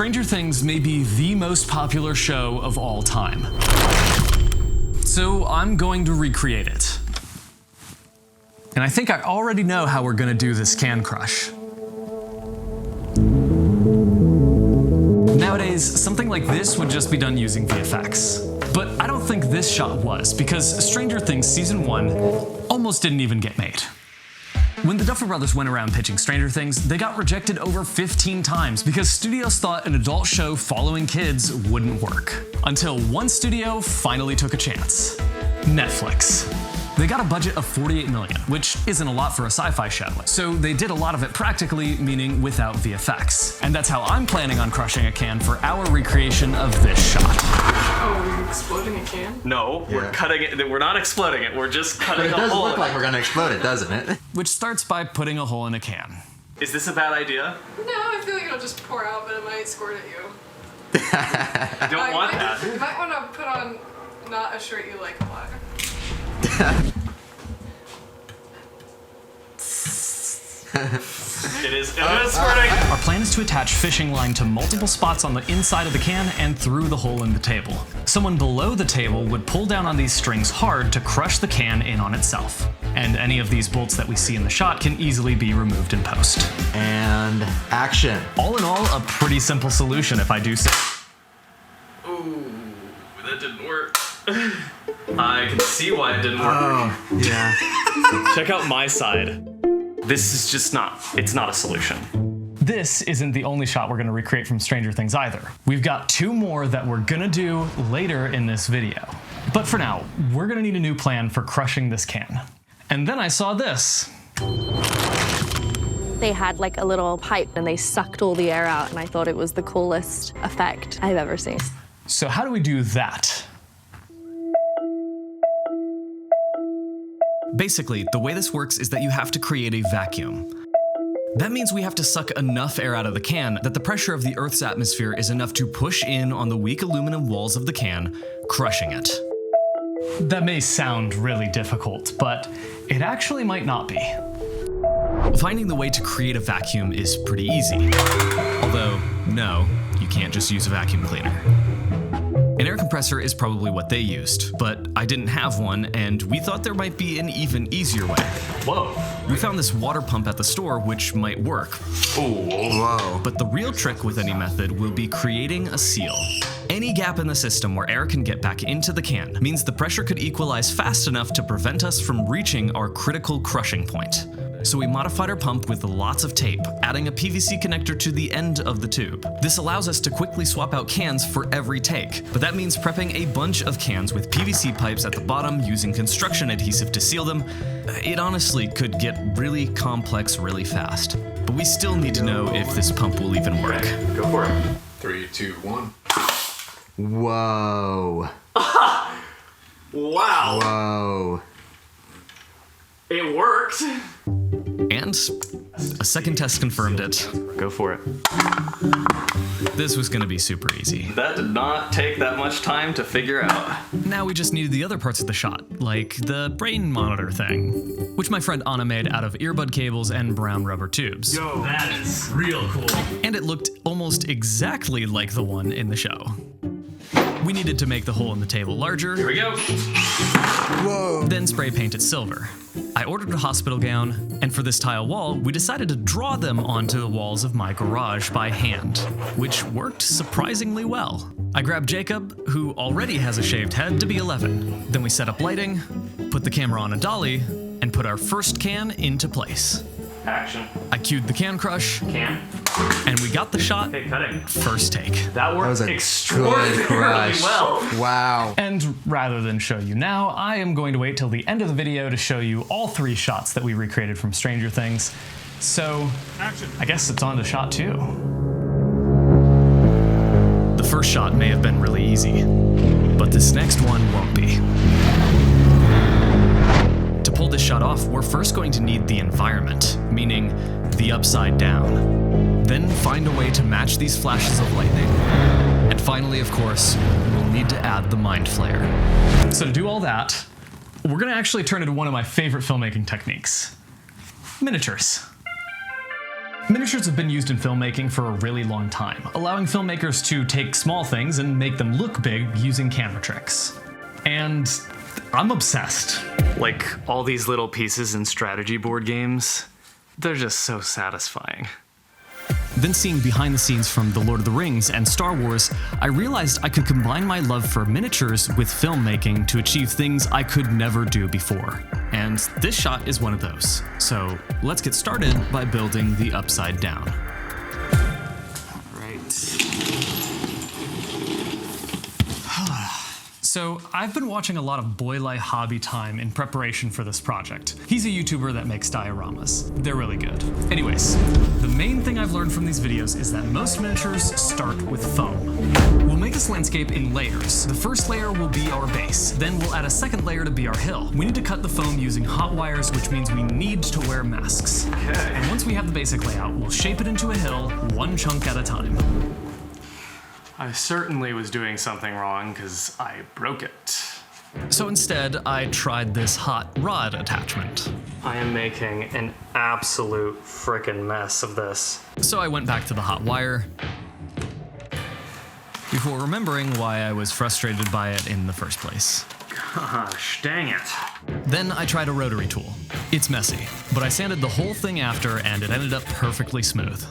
Stranger Things may be the most popular show of all time. So I'm going to recreate it. And I think I already know how we're gonna do this can crush. Nowadays, something like this would just be done using VFX. But I don't think this shot was, because Stranger Things Season 1 almost didn't even get made. When the Duffer Brothers went around pitching Stranger Things, they got rejected over 15 times because studios thought an adult show following kids wouldn't work. Until one studio finally took a chance. Netflix. They got a budget of $48 million, which isn't a lot for a sci-fi show. So they did a lot of it practically, meaning without VFX. And that's how I'm planning on crushing a can for our recreation of this shot. Oh, are you exploding a can? No, Yeah. we're cutting it. We're not exploding it. We're just cutting a hole. But it does look like we're gonna explode it, doesn't it? Which starts by putting a hole in a can. Is this a bad idea? No, I feel like it'll just pour out, but it might squirt at you. Don't want that. You might want to put on not a shirt you like a lot. It is squirting. Our plan is to attach fishing line to multiple spots on the inside of the can and through the hole in the table. Someone below the table would pull down on these strings hard to crush the can in on itself. And any of these bolts that we see in the shot can easily be removed in post. And action. All in all, a pretty simple solution if I do say. Ooh, that didn't work. I can see why it didn't work. Oh, yeah. Check out my side. This is just it's not a solution. This isn't the only shot we're gonna recreate from Stranger Things either. We've got 2 more that we're gonna do later in this video. But for now, we're gonna need a new plan for crushing this can. And then I saw this. They had like a little pipe and they sucked all the air out, and I thought it was the coolest effect I've ever seen. So how do we do that? Basically, the way this works is that you have to create a vacuum. That means we have to suck enough air out of the can that the pressure of the Earth's atmosphere is enough to push in on the weak aluminum walls of the can, crushing it. That may sound really difficult, but it actually might not be. Finding the way to create a vacuum is pretty easy. Although, no, you can't just use a vacuum cleaner. An air compressor is probably what they used, but I didn't have one, and we thought there might be an even easier way. Whoa. We found this water pump at the store, which might work. Whoa. But the real trick with any method will be creating a seal. Any gap in the system where air can get back into the can means the pressure could equalize fast enough to prevent us from reaching our critical crushing point. So we modified our pump with lots of tape, adding a PVC connector to the end of the tube. This allows us to quickly swap out cans for every take, but that means prepping a bunch of cans with PVC pipes at the bottom using construction adhesive to seal them. It honestly could get really complex really fast, but we still need to know if this pump will even work. Okay, go for it. 3, 2, 1. Whoa. Wow! Whoa. It worked! And a second test confirmed it. Go for it. This was gonna be super easy. That did not take that much time to figure out. Now we just needed the other parts of the shot, like the brain monitor thing, which my friend Anna made out of earbud cables and brown rubber tubes. Yo, that is real cool. And it looked almost exactly like the one in the show. We needed to make the hole in the table larger. Here we go. Whoa. Then spray paint it silver. I ordered a hospital gown, and for this tile wall, we decided to draw them onto the walls of my garage by hand, which worked surprisingly well. I grabbed Jacob, who already has a shaved head, to be 11. Then we set up lighting, put the camera on a dolly, and put our first can into place. Action. I cued the can crush, Can. and we got the shot Okay, cutting. first take. That worked was a extraordinarily good crush. well. Wow. And rather than show you now, I am going to wait till the end of the video to show you all 3 shots that we recreated from Stranger Things. So, I guess it's on to shot 2. The first shot may have been really easy, but this next one won't be. To pull this shot off, we're first going to need the environment, meaning the upside down. Then find a way to match these flashes of lightning. And finally, of course, we'll need to add the mind flayer. So to do all that, we're gonna actually turn it to one of my favorite filmmaking techniques: miniatures. Miniatures have been used in filmmaking for a really long time, allowing filmmakers to take small things and make them look big using camera tricks. And I'm obsessed. Like, all these little pieces in strategy board games, they're just so satisfying. Then seeing behind the scenes from The Lord of the Rings and Star Wars, I realized I could combine my love for miniatures with filmmaking to achieve things I could never do before. And this shot is one of those. So let's get started by building the Upside Down. So I've been watching a lot of waaayyy Hobby Time in preparation for this project. He's a YouTuber that makes dioramas. They're really good. Anyways, the main thing I've learned from these videos is that most miniatures start with foam. We'll make this landscape in layers. The first layer will be our base. Then we'll add a second layer to be our hill. We need to cut the foam using hot wires, which means we need to wear masks. Okay. And once we have the basic layout, we'll shape it into a hill, one chunk at a time. I certainly was doing something wrong because I broke it. So instead, I tried this hot rod attachment. I am making an absolute frickin' mess of this. So I went back to the hot wire before remembering why I was frustrated by it in the first place. Gosh, dang it. Then I tried a rotary tool. It's messy, but I sanded the whole thing after and it ended up perfectly smooth.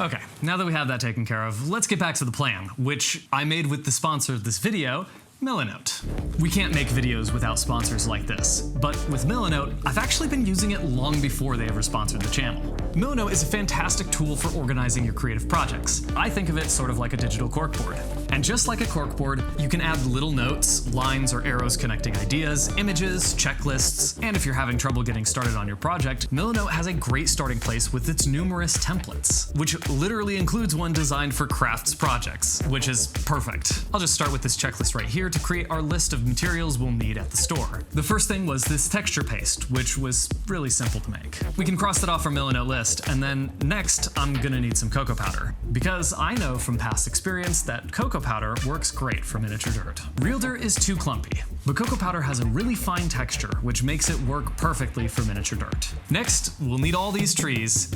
Okay, now that we have that taken care of, let's get back to the plan, which I made with the sponsor of this video, Milanote. We can't make videos without sponsors like this, but with Milanote, I've actually been using it long before they ever sponsored the channel. Milanote is a fantastic tool for organizing your creative projects. I think of it sort of like a digital corkboard. And just like a corkboard, you can add little notes, lines or arrows connecting ideas, images, checklists, and if you're having trouble getting started on your project, Milanote has a great starting place with its numerous templates, which literally includes one designed for crafts projects, which is perfect. I'll just start with this checklist right here to create our list of materials we'll need at the store. The first thing was this texture paste, which was really simple to make. We can cross that off our Milanote list, and then next, I'm gonna need some cocoa powder, because I know from past experience that cocoa powder works great for miniature dirt. Real dirt is too clumpy, but cocoa powder has a really fine texture, which makes it work perfectly for miniature dirt. Next, we'll need all these trees,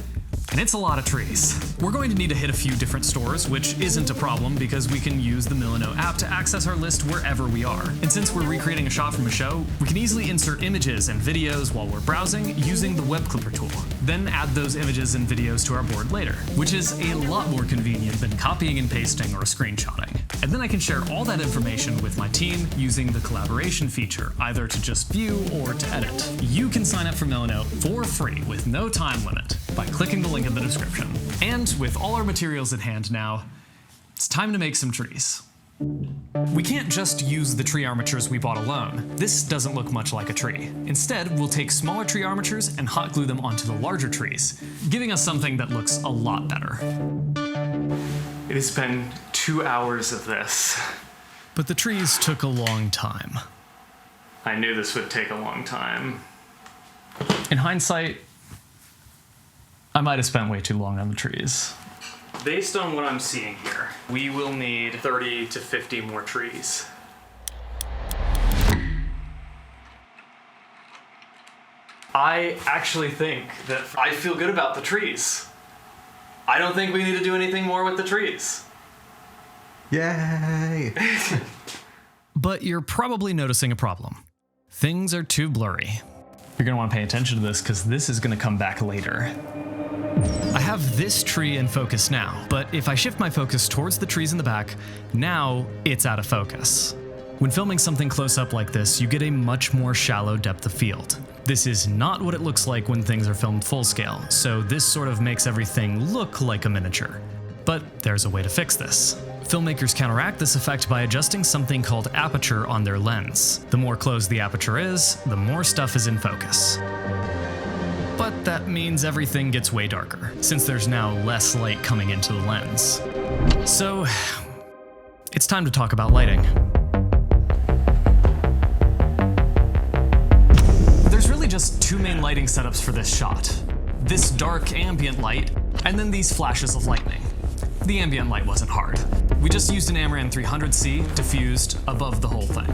and it's a lot of trees. We're going to need to hit a few different stores, which isn't a problem because we can use the Milanote app to access our list wherever we are. And since we're recreating a shot from a show, we can easily insert images and videos while we're browsing using the web clipper tool. Then add those images and videos to our board later, which is a lot more convenient than copying and pasting or screenshotting. And then I can share all that information with my team using the collaboration feature, either to just view or to edit. You can sign up for Milanote for free with no time limit by clicking the link in the description. And with all our materials at hand now, it's time to make some trees. We can't just use the tree armatures we bought alone. This doesn't look much like a tree. Instead, we'll take smaller tree armatures and hot glue them onto the larger trees, giving us something that looks a lot better. It has been 2 hours of this. But the trees took a long time. I knew this would take a long time. In hindsight, I might have spent way too long on the trees. Based on what I'm seeing here, we will need 30 to 50 more trees. I actually think that I feel good about the trees. I don't think we need to do anything more with the trees. Yay! But you're probably noticing a problem. Things are too blurry. You're gonna want to pay attention to this because this is gonna come back later. I have this tree in focus now, but if I shift my focus towards the trees in the back, now it's out of focus. When filming something close up like this, you get a much more shallow depth of field. This is not what it looks like when things are filmed full scale, so this sort of makes everything look like a miniature. But there's a way to fix this. Filmmakers counteract this effect by adjusting something called aperture on their lens. The more closed the aperture is, the more stuff is in focus. But that means everything gets way darker, since there's now less light coming into the lens. So, it's time to talk about lighting. There's really just two main lighting setups for this shot. This dark ambient light, and then these flashes of lightning. The ambient light wasn't hard. We just used an Amaran 300C diffused above the whole thing.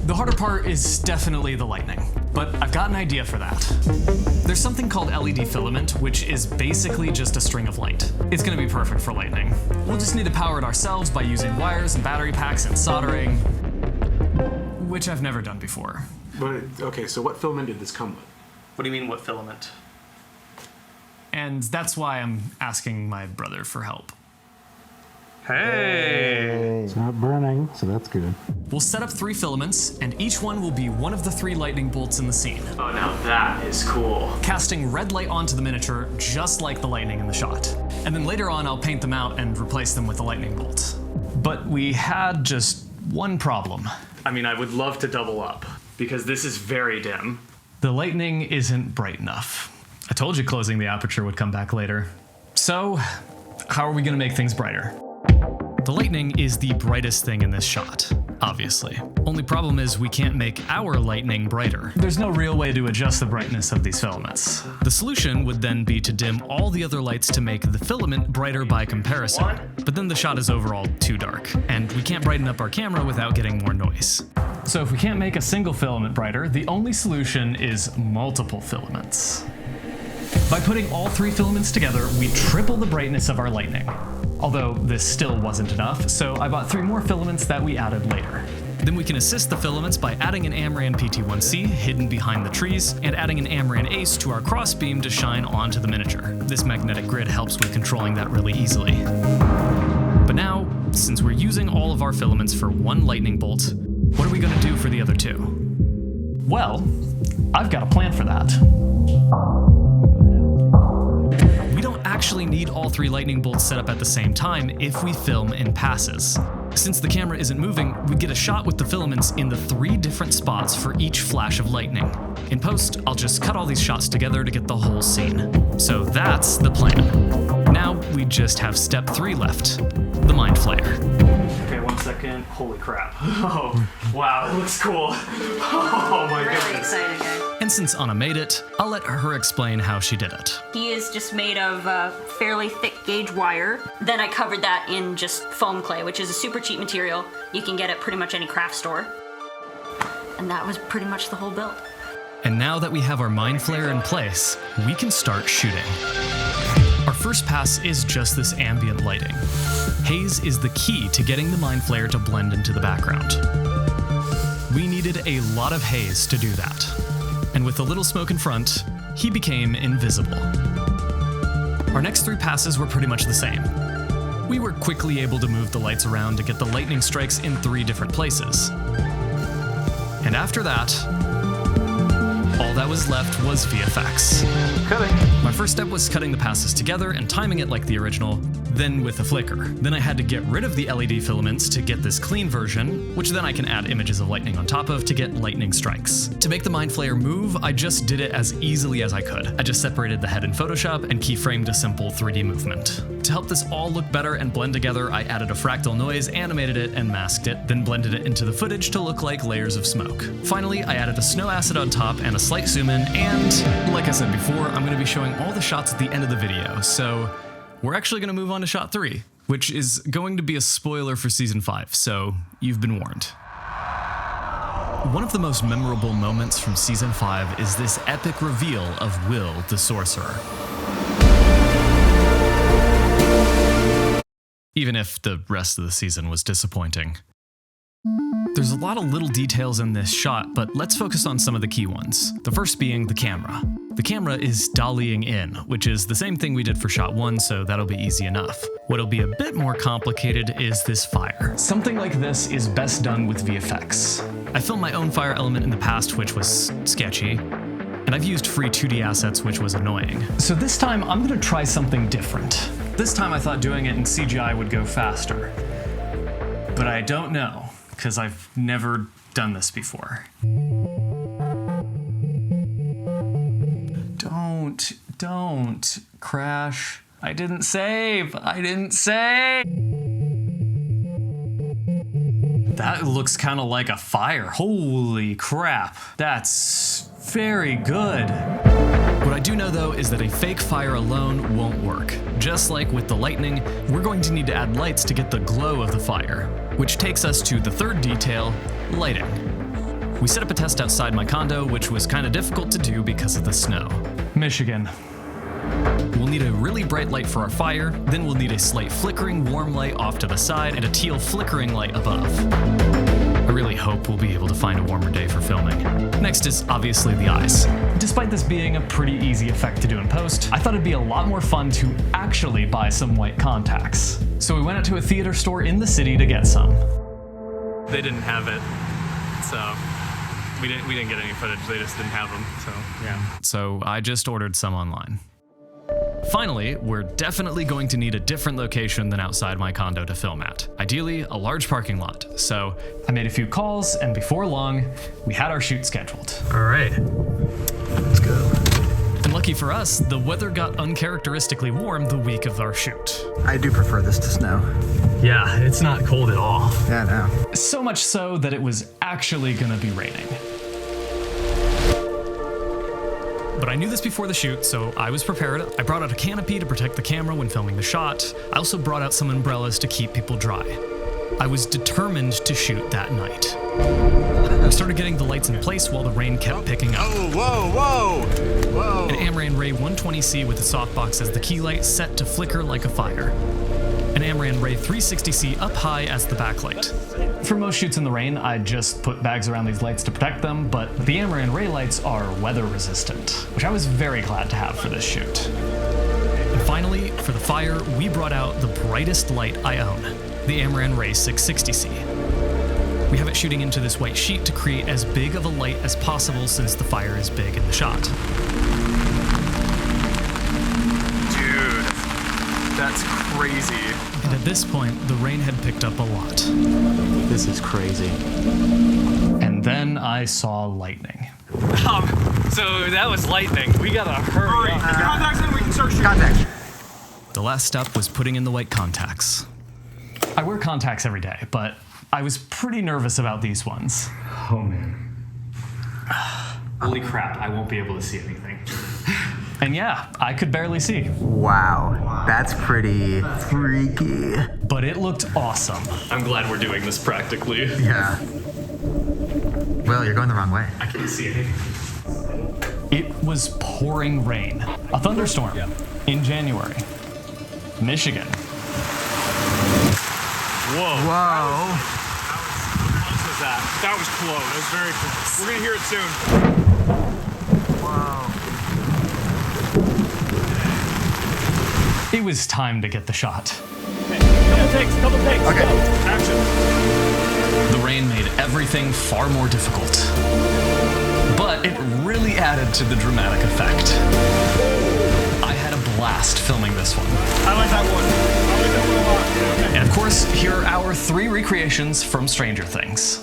The harder part is definitely the lightning, but I've got an idea for that. There's something called LED filament, which is basically just a string of light. It's gonna be perfect for lightning. We'll just need to power it ourselves by using wires and battery packs and soldering, which I've never done before. But, okay, so what filament did this come with? What do you mean, what filament? And that's why I'm asking my brother for help. Hey! It's not burning, so that's good. We'll set up 3 filaments, and each one will be one of the 3 lightning bolts in the scene. Oh, now that is cool. Casting red light onto the miniature, just like the lightning in the shot. And then later on, I'll paint them out and replace them with the lightning bolt. But we had just one problem. I mean, I would love to double up, because this is very dim. The lightning isn't bright enough. I told you closing the aperture would come back later. So, how are we gonna make things brighter? The lightning is the brightest thing in this shot, obviously. Only problem is we can't make our lightning brighter. There's no real way to adjust the brightness of these filaments. The solution would then be to dim all the other lights to make the filament brighter by comparison. But then the shot is overall too dark, and we can't brighten up our camera without getting more noise. So if we can't make a single filament brighter, the only solution is multiple filaments. By putting all 3 filaments together, we triple the brightness of our lightning. Although this still wasn't enough, so I bought 3 more filaments that we added later. Then we can assist the filaments by adding an Amaran PT1C hidden behind the trees, and adding an Amaran Ace to our crossbeam to shine onto the miniature. This magnetic grid helps with controlling that really easily. But now, since we're using all of our filaments for one lightning bolt, what are we gonna do for the other 2? Well, I've got a plan for that. We don't actually need all 3 lightning bolts set up at the same time if we film in passes. Since the camera isn't moving, we get a shot with the filaments in the 3 different spots for each flash of lightning. In post, I'll just cut all these shots together to get the whole scene. So that's the plan. Now we just have step 3 left, the Mind Flayer. Okay, 1 second. Holy crap. Oh, wow, it looks cool. Oh my Really goodness. exciting, guys. And since Anna made it, I'll let her explain how she did it. He is just made of fairly thick gauge wire. Then I covered that in just foam clay, which is a super cheap material. You can get at pretty much any craft store. And that was pretty much the whole build. And now that we have our Mind Flayer in place, we can start shooting. Our first pass is just this ambient lighting. Haze is the key to getting the Mind Flayer to blend into the background. We needed a lot of haze to do that. And with a little smoke in front, he became invisible. Our next 3 passes were pretty much the same. We were quickly able to move the lights around to get the lightning strikes in 3 different places. And after that, all that was left was VFX. Cutting. My first step was cutting the passes together and timing it like the original, then with a flicker. Then I had to get rid of the LED filaments to get this clean version, which then I can add images of lightning on top of to get lightning strikes. To make the Mind Flayer move, I just did it as easily as I could. I just separated the head in Photoshop and keyframed a simple 3D movement. To help this all look better and blend together, I added a fractal noise, animated it, and masked it, then blended it into the footage to look like layers of smoke. Finally, I added a snow acid on top and a slight zoom in, and like I said before, I'm going to be showing all the shots at the end of the video, so we're actually going to move on to shot 3, which is going to be a spoiler for season 5, so you've been warned. One of the most memorable moments from season 5 is this epic reveal of Will the Sorcerer. Even if the rest of the season was disappointing. There's a lot of little details in this shot, but let's focus on some of the key ones. The first being the camera. The camera is dollying in, which is the same thing we did for shot 1, so that'll be easy enough. What'll be a bit more complicated is this fire. Something like this is best done with VFX. I filmed my own fire element in the past, which was sketchy, and I've used free 2D assets, which was annoying. So this time, I'm gonna try something different. This time I thought doing it in CGI would go faster, but I don't know, because I've never done this before. Don't crash. I didn't save. That looks kind of like a fire. Holy crap. That's very good. What I do know though is that a fake fire alone won't work. Just like with the lightning, we're going to need to add lights to get the glow of the fire, which takes us to the third detail, lighting. We set up a test outside my condo, which was kind of difficult to do because of the snow. Michigan. We'll need a really bright light for our fire, then we'll need a slight flickering warm light off to the side and a teal flickering light above. I really hope we'll be able to find a warmer day for filming. Next is obviously the eyes. Despite this being a pretty easy effect to do in post, I thought it'd be a lot more fun to actually buy some white contacts. So we went out to a theater store in the city to get some. They didn't have it, so we didn't get any footage. They just didn't have them, so yeah. So I just ordered some online. Finally, we're definitely going to need a different location than outside my condo to film at. Ideally, a large parking lot. So I made a few calls, and before long, we had our shoot scheduled. all right, let's go. And lucky for us, the weather got uncharacteristically warm the week of our shoot. I do prefer this to snow. Yeah, it's not cold at all. Yeah, no. So much so that it was actually gonna be raining. But I knew this before the shoot, so I was prepared. I brought out a canopy to protect the camera when filming the shot. I also brought out some umbrellas to keep people dry. I was determined to shoot that night. I started getting the lights in place while the rain kept picking up. Oh, whoa, whoa, whoa. An Amaran Ray 120C with a softbox as the key light set to flicker like a fire. An Amaran Ray 360C up high as the backlight. For most shoots in the rain, I just put bags around these lights to protect them, but the Amaran Ray lights are weather resistant, which I was very glad to have for this shoot. And finally, for the fire, we brought out the brightest light I own, the Amaran Ray 660C. We have it shooting into this white sheet to create as big of a light as possible since the fire is big in the shot. Dude, that's crazy. And at this point, the rain had picked up a lot. This is crazy. And then I saw lightning. So that was lightning. We gotta hurry up. Contacts in, we can start shooting. Contact. The last step was putting in the white contacts. I wear contacts every day, but I was pretty nervous about these ones. Oh man. Holy crap, I won't be able to see anything. And yeah, I could barely see. Wow, that's pretty freaky. But it looked awesome. I'm glad we're doing this practically. Yeah. Well, you're going the wrong way. I can't see anything. It was pouring rain. A thunderstorm in January. Michigan. Whoa. Whoa. That was close. That was very close. We're gonna hear it soon. Whoa. It was time to get the shot. Couple takes. Okay. Action. The rain made everything far more difficult. But it really added to the dramatic effect. I had a blast filming this one. I like that one. I like that one a lot. Yeah, okay. And of course, here are our 3 recreations from Stranger Things.